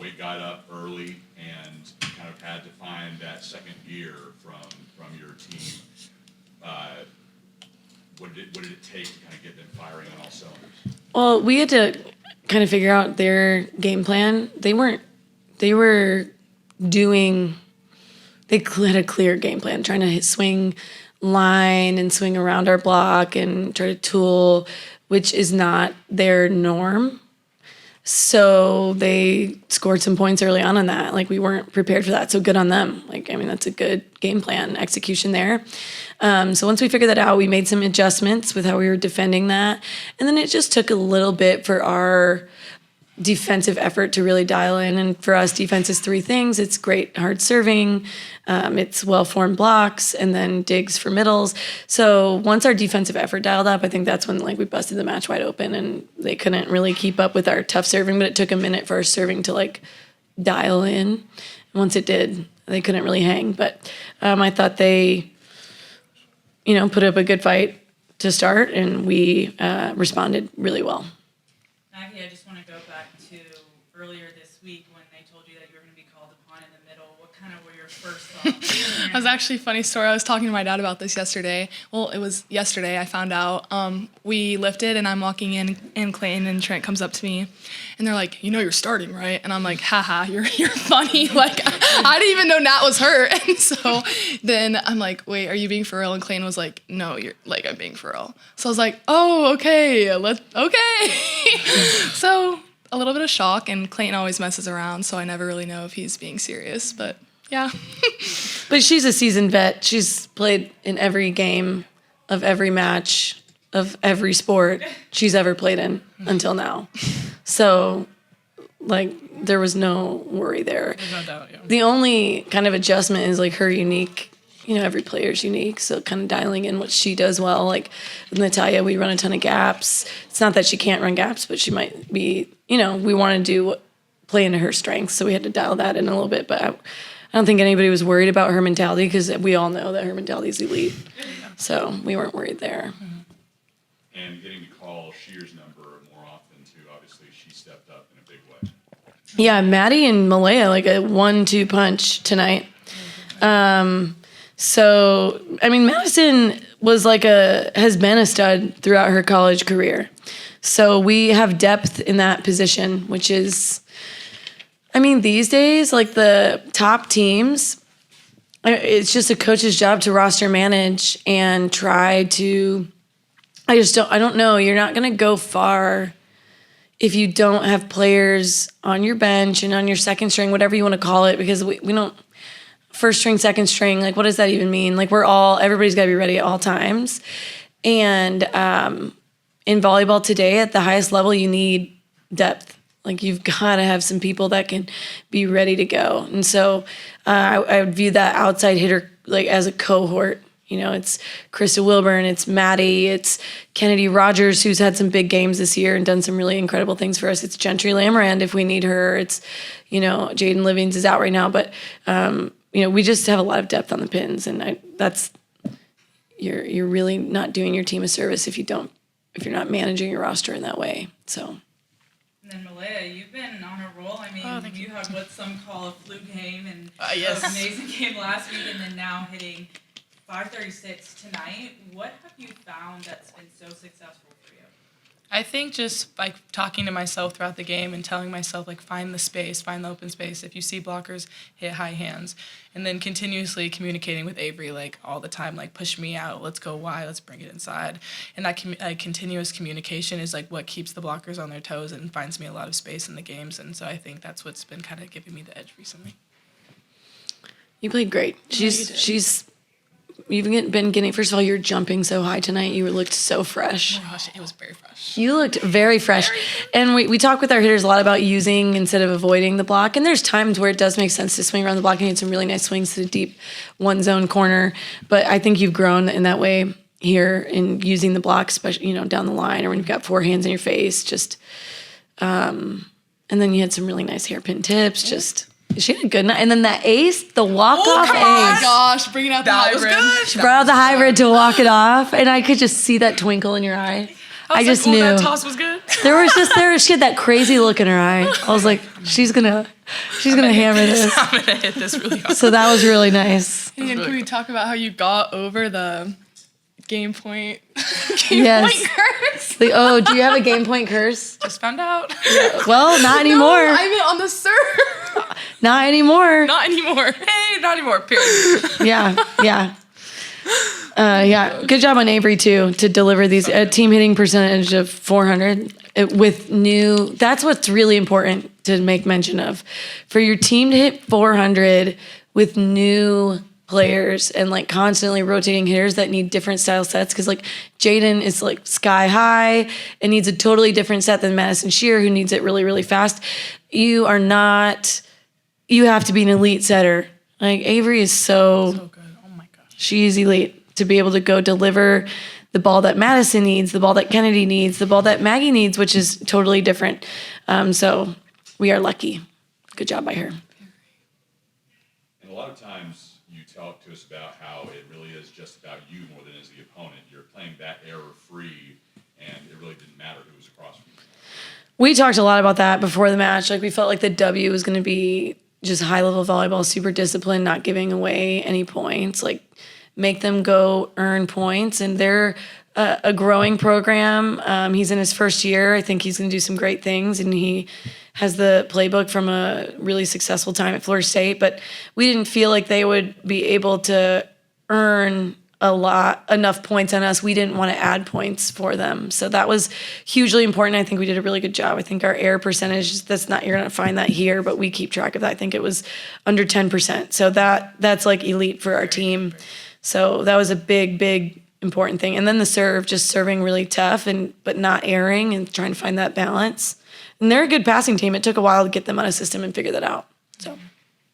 weight got up early and kind of had to find that second gear from your team. What did it take to kind of get them firing on all cylinders? Well, we had to kind of figure out their game plan. They had a clear game plan, trying to swing line and swing around our block and try to tool, which is not their norm. So they scored some points early on that. Like, we weren't prepared for that. So good on them. Like, I mean, that's a good game plan execution there. So once we figured that out, we made some adjustments with how we were defending that. And then it just took a little bit for our defensive effort to really dial in. And for us, defense is three things. It's great hard serving, it's well-formed blocks, and then digs for middles. So once our defensive effort dialed up, I think that's when we busted the match wide open, and they couldn't really keep up with our tough serving, but it took a minute for our serving to dial in. And once it did, they couldn't really hang. But I thought they, put up a good fight to start, and we responded really well. Maggie, I just want to go back to earlier this week when they told you that you were going to be called upon in the middle. What kind of were your first thoughts? That was actually a funny story. I was talking to my dad about this yesterday. Well, it was yesterday I found out. We lifted, and I'm walking in, and Clayton and Trent comes up to me, and they're like, you're starting, right? And I'm like, haha, you're funny. I didn't even know Nat was hurt. And so then I'm like, wait, are you being for real? And Clayton was like, no, I'm being for real. So I was like, oh, okay, okay. So a little bit of shock, and Clayton always messes around, so I never really know if he's being serious, but yeah. But she's a seasoned vet. She's played in every game of every match of every sport she's ever played in until now. So, there was no worry there. There's no doubt, yeah. The only kind of adjustment is, her unique, every player's unique, so kind of dialing in what she does well. With Natalia, we run a ton of gaps. It's not that she can't run gaps, but she might be, we want to play into her strengths, so we had to dial that in a little bit. But I don't think anybody was worried about her mentality, because we all know that her mentality is elite. So we weren't worried there. And getting to call Shear's number more often, too. Obviously, she stepped up in a big way. Yeah, Maddie and Malaya, a 1-2 punch tonight. So, Madison was has been a stud throughout her college career. So we have depth in that position, which is, these days, the top teams, it's just a coach's job to roster manage and try to, I don't know. You're not going to go far if you don't have players on your bench and on your second string, whatever you want to call it, because we don't, first string, second string, what does that even mean? Everybody's got to be ready at all times. And in volleyball today, at the highest level, you need depth. You've got to have some people that can be ready to go. And so I would view that outside hitter as a cohort. It's Krista Wilburn, it's Maddie, it's Kennedy Rogers, who's had some big games this year and done some really incredible things for us. It's Gentry Lamarand if we need her. It's, Jaden Livings is out right now. But, we just have a lot of depth on the pins. And you're really not doing your team a service if you're not managing your roster in that way. So. And then Malaya, you've been on a roll. You had what some call a fluke game, and yes. an amazing game last week, and then now hitting 536 tonight. What have you found that's been so successful for you? I think just talking to myself throughout the game and telling myself find the space, find the open space. If you see blockers, hit high hands, and then continuously communicating with Avery all the time, push me out, let's go wide, let's bring it inside. And that continuous communication is what keeps the blockers on their toes and finds me a lot of space in the games. And so I think that's what's been kind of giving me the edge recently. You played great. You've been getting, first of all, you're jumping so high tonight. You looked so fresh. Oh my gosh, it was very fresh. You looked very fresh. And we talk with our hitters a lot about using instead of avoiding the block. And there's times where it does make sense to swing around the block and get some really nice swings to the deep one zone corner. But I think you've grown in that way here in using the block, especially, down the line or when you've got four hands in your face. And then you had some really nice hairpin tips. She had a good night. And then that ace, the walk-off ace. Oh my gosh, bringing out the hybrid. She brought out the hybrid to walk it off, and I could just see that twinkle in your eye. I just knew. That toss was good. She had that crazy look in her eye. I was like, she's gonna hammer this. I'm gonna hit this really hard. So that was really nice. And then can we talk about how you got over the game point? Yes. Point curse? Do you have a game point curse? Just found out. Well, not anymore. No, I mean on the serve. Not anymore. Not anymore. Hey, not anymore. Period. Yeah. Good job on Avery too to deliver these team hitting percentage of 400 that's what's really important to make mention of. For your team to hit 400 with new players and like constantly rotating hitters that need different style sets, because like Jaden is like sky high and needs a totally different set than Madison Shear, who needs it really, really fast. You have to be an elite setter. Like Avery is so So good. Oh my gosh. she's elite to be able to go deliver the ball that Madison needs, the ball that Kennedy needs, the ball that Maggie needs, which is totally different. So we are lucky. Good job by her. And a lot of times you talk to us about how it really is just about you more than is the opponent. You're playing that error-free, and it really didn't matter who was across from you. We talked a lot about that before the match. Like we felt like the W was going to be just high-level volleyball, super disciplined, not giving away any points. Like make them go earn points. And they're a growing program. He's in his first year. I think he's going to do some great things. And he has the playbook from a really successful time at Florida State. But we didn't feel like they would be able to earn enough points on us. We didn't want to add points for them. So that was hugely important. I think we did a really good job. I think our error percentage, you're going to find that here, but we keep track of that. I think it was under 10%. So that's like elite for our team. So that was a big, big important thing. And then the serve, just serving really tough but not erring and trying to find that balance. And they're a good passing team. It took a while to get them on a system and figure that out. So